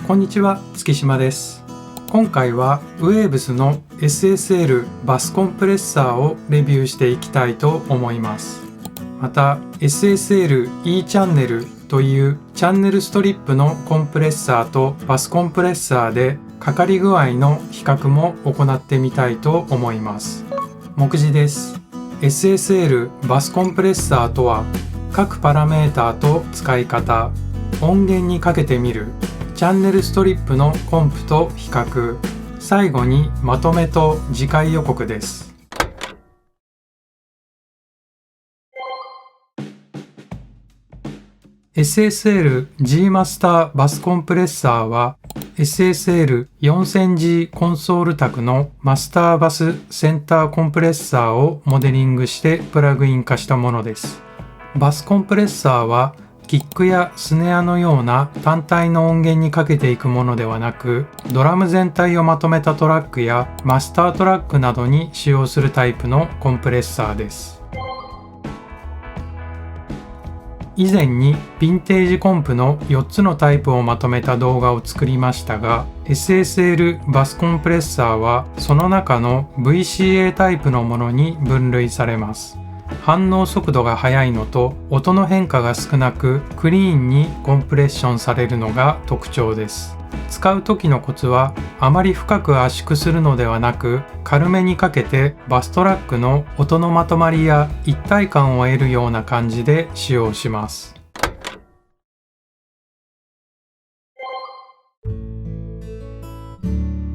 こんにちは、月島です。今回はウェーブスの SSL バスコンプレッサーをレビューしていきたいと思います。また SSL E チャンネルというチャンネルストリップのコンプレッサーとバスコンプレッサーでかかり具合の比較も行ってみたいと思います。目次です。 SSL バスコンプレッサーとは、各パラメータと使い方、音源にかけてみる、チャンネルストリップのコンプと比較、最後にまとめと次回予告です。SSL G マスターバスコンプレッサーは SSL4000G コンソール卓のマスターバスセンターコンプレッサーをモデリングしてプラグイン化したものです。バスコンプレッサーはキックやスネアのような単体の音源にかけていくものではなく、ドラム全体をまとめたトラックやマスタートラックなどに使用するタイプのコンプレッサーです。以前にヴィンテージコンプの4つのタイプをまとめた動画を作りましたが、 SSL バスコンプレッサーはその中の VCA タイプのものに分類されます。反応速度が速いのと音の変化が少なくクリーンにコンプレッションされるのが特徴です。使う時のコツは、あまり深く圧縮するのではなく、軽めにかけてバストラックの音のまとまりや一体感を得るような感じで使用します。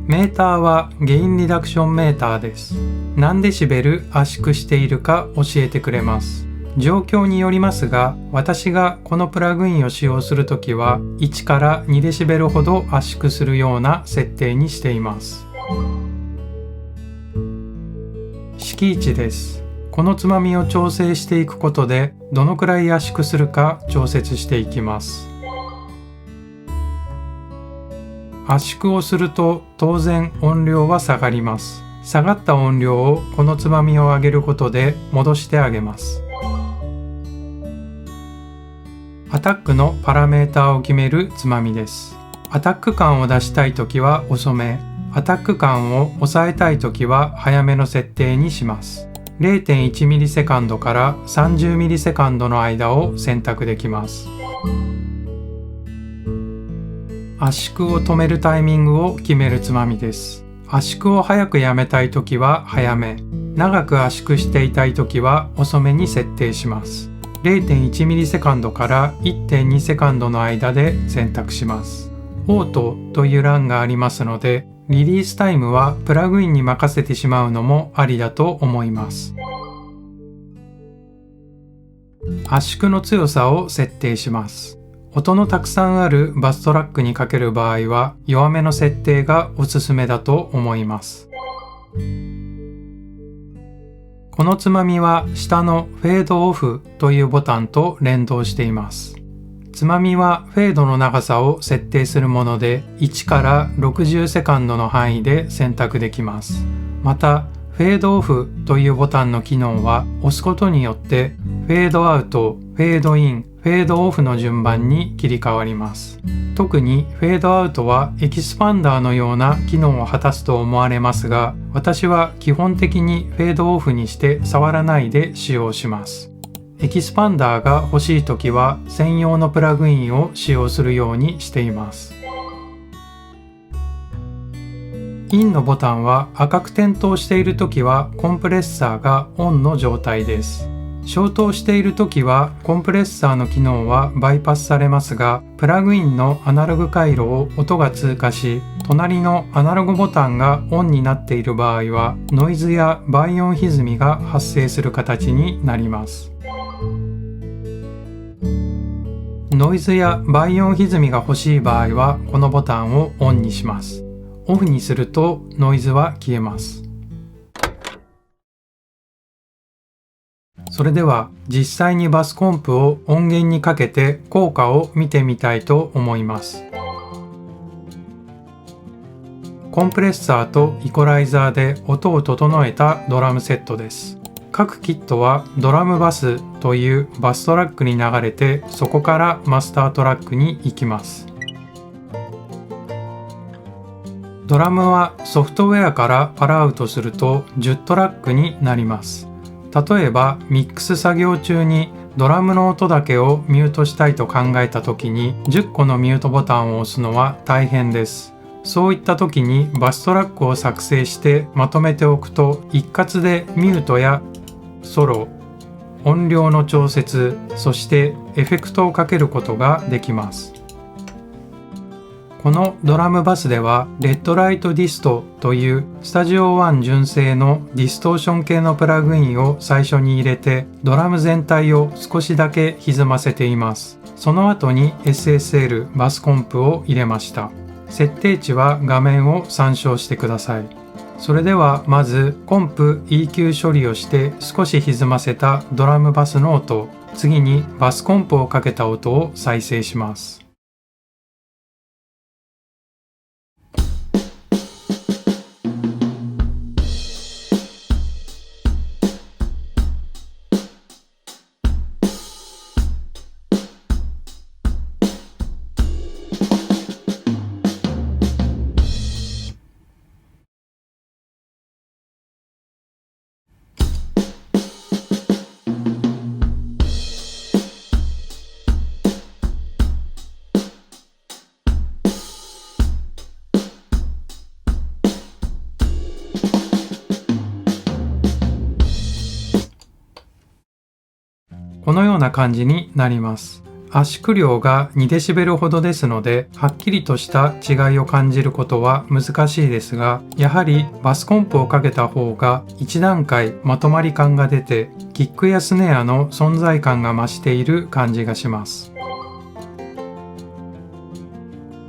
メーターはゲインリダクションメーターです。何デシベル圧縮しているか教えてくれます。状況によりますが、私がこのプラグインを使用するときは1から2デシベルほど圧縮するような設定にしています。敷位です。このつまみを調整していくことで、どのくらい圧縮するか調節していきます。圧縮をすると当然音量は下がります。下がった音量をこのつまみを上げることで戻してあげます。アタックのパラメーターを決めるつまみです。アタック感を出したいときは遅め、アタック感を抑えたいときは早めの設定にします。0.1 ミリセカンドから30ミリセカンドの間を選択できます。圧縮を止めるタイミングを決めるつまみです。圧縮を早くやめたいときは早め、長く圧縮していたいときは遅めに設定します。0.1 ミリセカンドから 1.2 セカンドの間で選択します。オートという欄がありますので、リリースタイムはプラグインに任せてしまうのもありだと思います。圧縮の強さを設定します。音のたくさんあるバストラックにかける場合は弱めの設定がおすすめだと思います。このつまみは下のフェードオフというボタンと連動しています。つまみはフェードの長さを設定するもので、1から60セカンドの範囲で選択できます。またフェードオフというボタンの機能は押すことによってフェードアウト、フェードイン、フェードオフの順番に切り替わります。特にフェードアウトはエキスパンダーのような機能を果たすと思われますが、私は基本的にフェードオフにして触らないで使用します。エキスパンダーが欲しいときは専用のプラグインを使用するようにしています。インのボタンは赤く点灯しているときはコンプレッサーがオンの状態です。消灯しているときはコンプレッサーの機能はバイパスされますが、プラグインのアナログ回路を音が通過し、隣のアナログボタンがオンになっている場合はノイズや倍音歪みが発生する形になります。ノイズや倍音歪みが欲しい場合はこのボタンをオンにします。オフにするとノイズは消えます。それでは実際にバスコンプを音源にかけて効果を見てみたいと思います。コンプレッサーとイコライザーで音を整えたドラムセットです。各キットはドラムバスというバストラックに流れて、そこからマスタートラックに行きます。ドラムはソフトウェアからパラアウトすると10トラックになります。例えばミックス作業中にドラムの音だけをミュートしたいと考えた時に10個のミュートボタンを押すのは大変です。そういった時にバストラックを作成してまとめておくと一括でミュートやソロ、音量の調節、そしてエフェクトをかけることができます。このドラムバスではレッドライトディストというスタジオ1純正のディストーション系のプラグインを最初に入れてドラム全体を少しだけ歪ませています。その後に SSL バスコンプを入れました。設定値は画面を参照してください。それではまずコンプ EQ 処理をして少し歪ませたドラムバスの音、次にバスコンプをかけた音を再生します。このような感じになります。圧縮量が 2dB ほどですので、はっきりとした違いを感じることは難しいですが、やはりバスコンプをかけた方が一段階まとまり感が出て、キックやスネアの存在感が増している感じがします。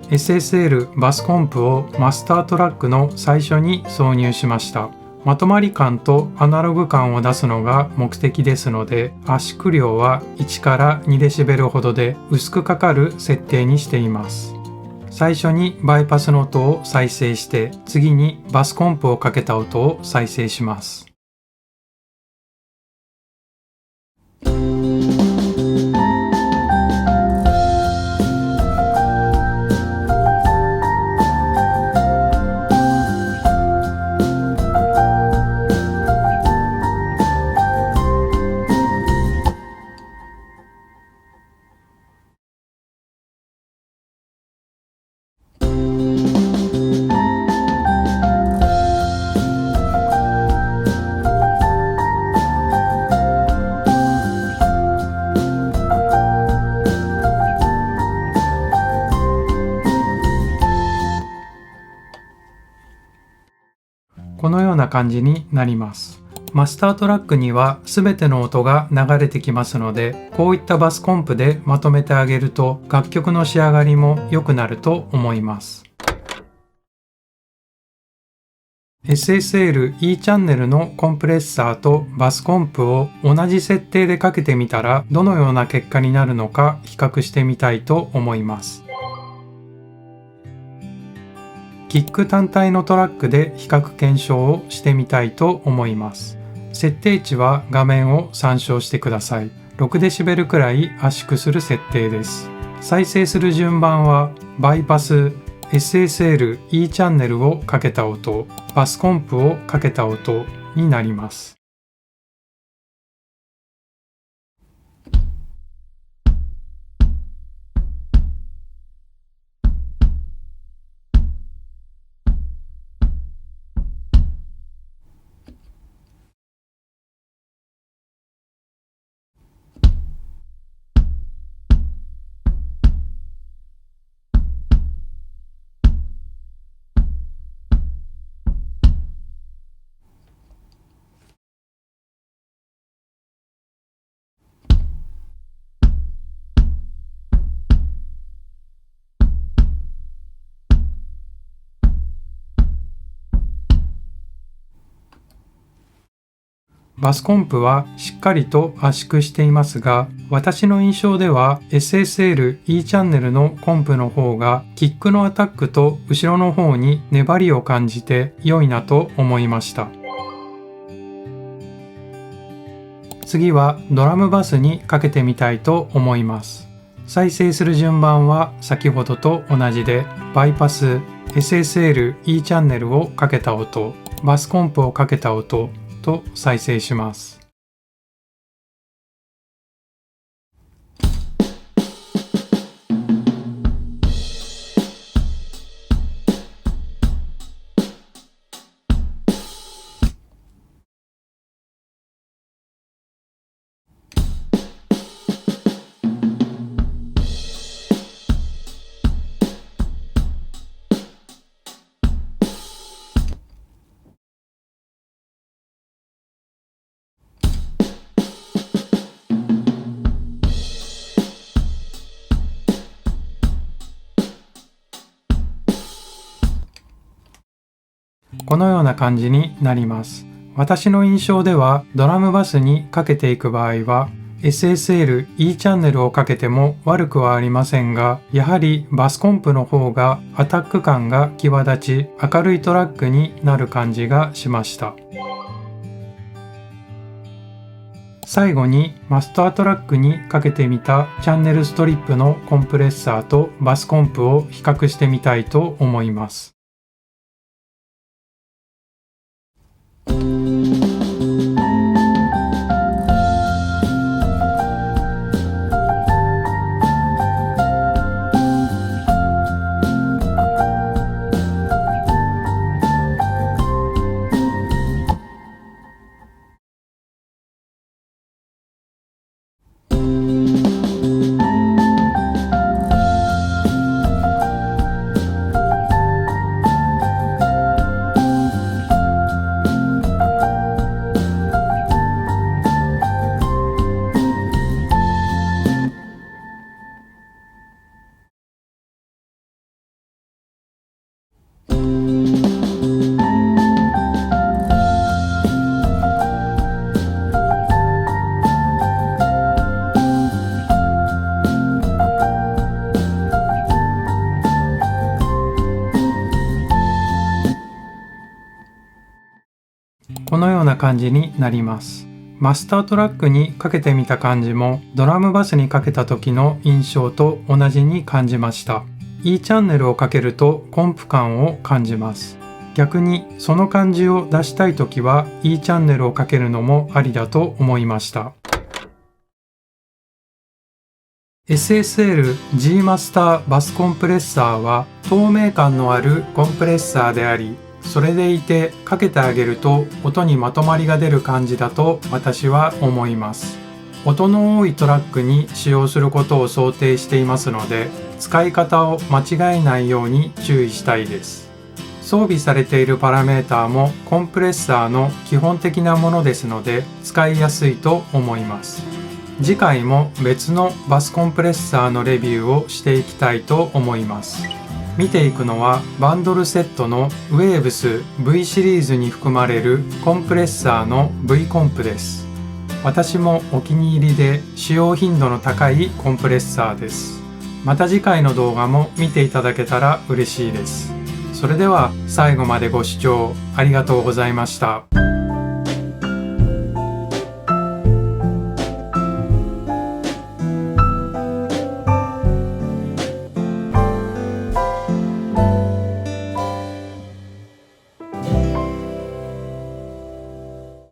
SSL バスコンプをマスタートラックの最初に挿入しました。まとまり感とアナログ感を出すのが目的ですので、圧縮量は1から 2dB ほどで薄くかかる設定にしています。最初にバイパスの音を再生して、次にバスコンプをかけた音を再生します。このような感じになります。マスタートラックには全ての音が流れてきますので、こういったバスコンプでまとめてあげると楽曲の仕上がりも良くなると思います。SSL E チャンネルのコンプレッサーとバスコンプを同じ設定でかけてみたらどのような結果になるのか比較してみたいと思います。キック単体のトラックで比較検証をしてみたいと思います。設定値は画面を参照してください。6dB くらい圧縮する設定です。再生する順番はバイパス、SSL E チャンネルをかけた音、バスコンプをかけた音になります。バスコンプはしっかりと圧縮していますが、私の印象では SSL E チャンネルのコンプの方がキックのアタックと後ろの方に粘りを感じて良いなと思いました。次はドラムバスにかけてみたいと思います。再生する順番は先ほどと同じでバイパス、SSL E チャンネルをかけた音、バスコンプをかけた音と再生します。このような感じになります。私の印象ではドラムバスにかけていく場合は SSL E チャンネルをかけても悪くはありませんが、やはりバスコンプの方がアタック感が際立ち明るいトラックになる感じがしました。最後にマスタートラックにかけてみたチャンネルストリップのコンプレッサーとバスコンプを比較してみたいと思います。このような感じになります。マスタートラックにかけてみた感じもドラムバスにかけた時の印象と同じに感じました。E チャンネルをかけるとコンプ感を感じます。逆にその感じを出したい時は E チャンネルをかけるのもありだと思いました。SSL G マスターバスコンプレッサーは透明感のあるコンプレッサーであり、それでいてかけてあげると音にまとまりが出る感じだと私は思います。音の多いトラックに使用することを想定していますので、使い方を間違えないように注意したいです。装備されているパラメーターもコンプレッサーの基本的なものですので使いやすいと思います。次回も別のバスコンプレッサーのレビューをしていきたいと思います。見ていくのはバンドルセットの Waves V シリーズに含まれるコンプレッサーの V コンプです。私もお気に入りで使用頻度の高いコンプレッサーです。また次回の動画も見ていただけたら嬉しいです。それでは最後までご視聴ありがとうございました。